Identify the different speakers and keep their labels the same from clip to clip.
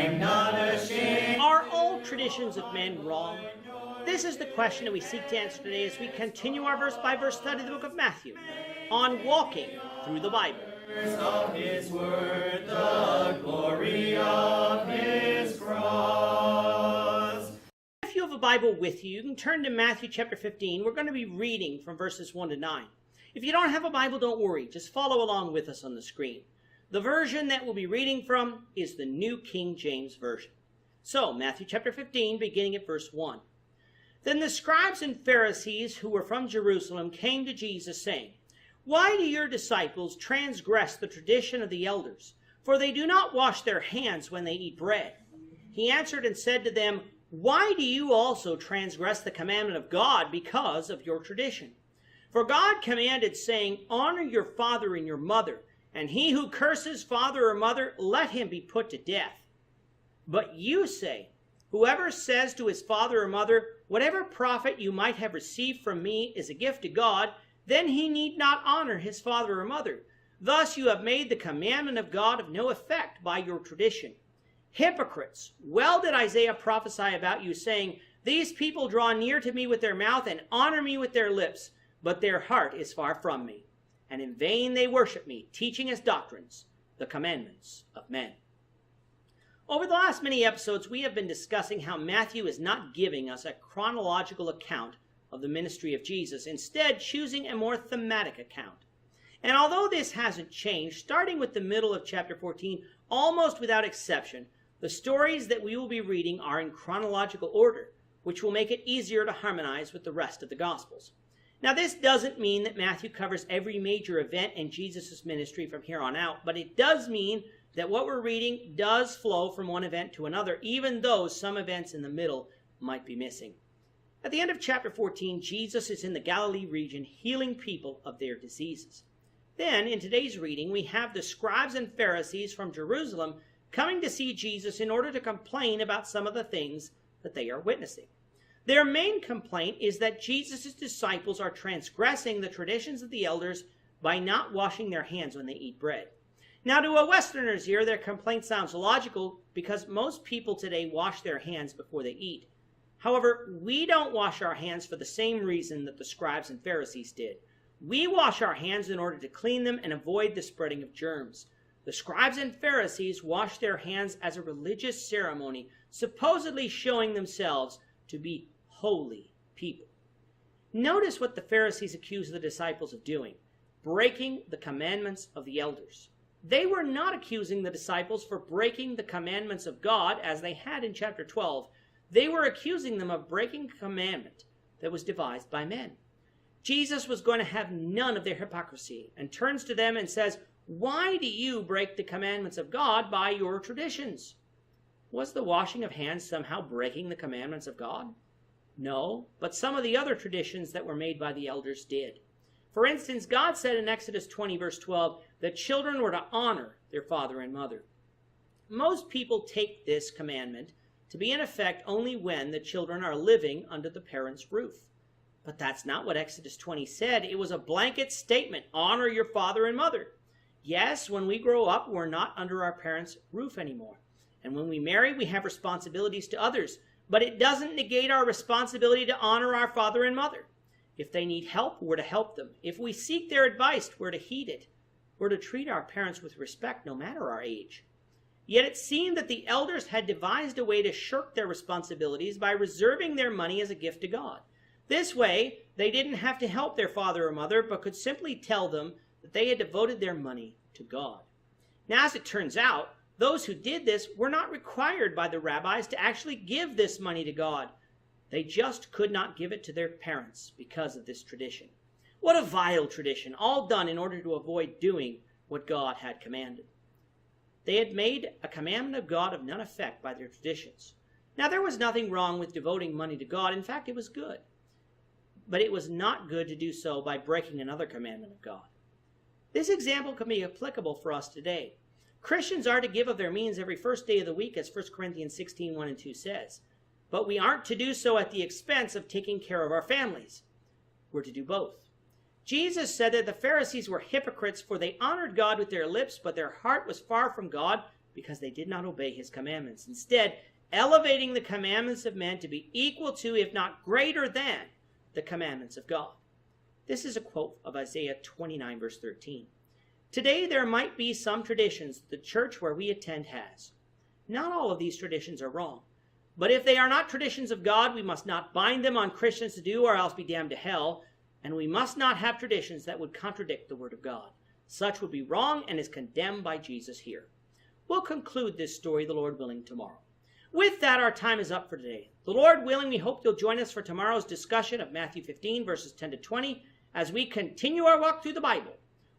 Speaker 1: I'm not ashamed.
Speaker 2: Are all traditions of men wrong? This is the question that we seek to answer today as we continue our verse-by-verse study of the book of Matthew on walking through the Bible.
Speaker 1: Of his word, the glory of his cross.
Speaker 2: If you have a Bible with you, you can turn to Matthew chapter 15. We're going to be reading from verses 1 to 9. If you don't have a Bible, don't worry. Just follow along with us on the screen. The version that we'll be reading from is the New King James Version. So, Matthew chapter 15, beginning at verse 1. Then the scribes and Pharisees who were from Jerusalem came to Jesus, saying, Why do your disciples transgress the tradition of the elders? For they do not wash their hands when they eat bread. He answered and said to them, Why do you also transgress the commandment of God because of your tradition? For God commanded, saying, Honor your father and your mother, and he who curses father or mother, let him be put to death. But you say, Whoever says to his father or mother, Whatever profit you might have received from me is a gift to God, then he need not honor his father or mother. Thus you have made the commandment of God of no effect by your tradition. Hypocrites, well did Isaiah prophesy about you, saying, These people draw near to me with their mouth and honor me with their lips, but their heart is far from me. And in vain they worship me, teaching as doctrines the commandments of men. Over the last many episodes, we have been discussing how Matthew is not giving us a chronological account of the ministry of Jesus, instead choosing a more thematic account. And although this hasn't changed, starting with the middle of chapter 14, almost without exception, the stories that we will be reading are in chronological order, which will make it easier to harmonize with the rest of the Gospels. Now, this doesn't mean that Matthew covers every major event in Jesus' ministry from here on out, but it does mean that what we're reading does flow from one event to another, even though some events in the middle might be missing. At the end of chapter 14, Jesus is in the Galilee region healing people of their diseases. Then, in today's reading, we have the scribes and Pharisees from Jerusalem coming to see Jesus in order to complain about some of the things that they are witnessing. Their main complaint is that Jesus' disciples are transgressing the traditions of the elders by not washing their hands when they eat bread. Now, to a Westerner's ear, their complaint sounds logical because most people today wash their hands before they eat. However, we don't wash our hands for the same reason that the scribes and Pharisees did. We wash our hands in order to clean them and avoid the spreading of germs. The scribes and Pharisees washed their hands as a religious ceremony, supposedly showing themselves to be holy people. Notice what the Pharisees accused the disciples of doing: breaking the commandments of the elders. They were not accusing the disciples for breaking the commandments of God as they had in chapter 12. They were accusing them of breaking a commandment that was devised by men. Jesus was going to have none of their hypocrisy and turns to them and says, Why do you break the commandments of God by your traditions? Was the washing of hands somehow breaking the commandments of God? No, but some of the other traditions that were made by the elders did. For instance, God said in Exodus 20, verse 12, that children were to honor their father and mother. Most people take this commandment to be in effect only when the children are living under the parents' roof. But that's not what Exodus 20 said. It was a blanket statement: honor your father and mother. Yes, when we grow up, we're not under our parents' roof anymore. And when we marry, we have responsibilities to others. But it doesn't negate our responsibility to honor our father and mother. If they need help, we're to help them. If we seek their advice, we're to heed it. We're to treat our parents with respect no matter our age. Yet it seemed that the elders had devised a way to shirk their responsibilities by reserving their money as a gift to God. This way, they didn't have to help their father or mother, but could simply tell them that they had devoted their money to God. Now, as it turns out, those who did this were not required by the rabbis to actually give this money to God. They just could not give it to their parents because of this tradition. What a vile tradition, all done in order to avoid doing what God had commanded. They had made a commandment of God of none effect by their traditions. Now, there was nothing wrong with devoting money to God. In fact, it was good. But it was not good to do so by breaking another commandment of God. This example can be applicable for us today. Christians are to give of their means every first day of the week, as 1 Corinthians 16, 1 and 2 says. But we aren't to do so at the expense of taking care of our families. We're to do both. Jesus said that the Pharisees were hypocrites, for they honored God with their lips, but their heart was far from God. because they did not obey his commandments, instead elevating the commandments of men to be equal to, if not greater than, the commandments of God. This is a quote of Isaiah 29, verse 13. Today there might be some traditions the church where we attend has. Not all of these traditions are wrong, but if they are not traditions of God, we must not bind them on Christians to do or else be damned to hell, and we must not have traditions that would contradict the Word of God. Such would be wrong and is condemned by Jesus here. We'll conclude this story, the Lord willing, tomorrow. With that, our time is up for today. The Lord willing, we hope you'll join us for tomorrow's discussion of Matthew 15, verses 10 to 20, as we continue our walk through the Bible,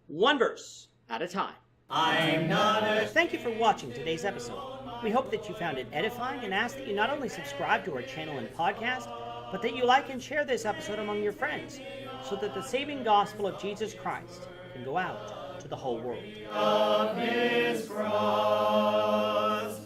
Speaker 2: one verse at a time.
Speaker 1: I'm not ashamed.
Speaker 2: Thank you for watching today's episode. We hope that you found it edifying and ask that you not only subscribe to our channel and podcast, but that you like and share this episode among your friends, so that the saving gospel of Jesus Christ can go out to the whole world.
Speaker 1: Of his cross.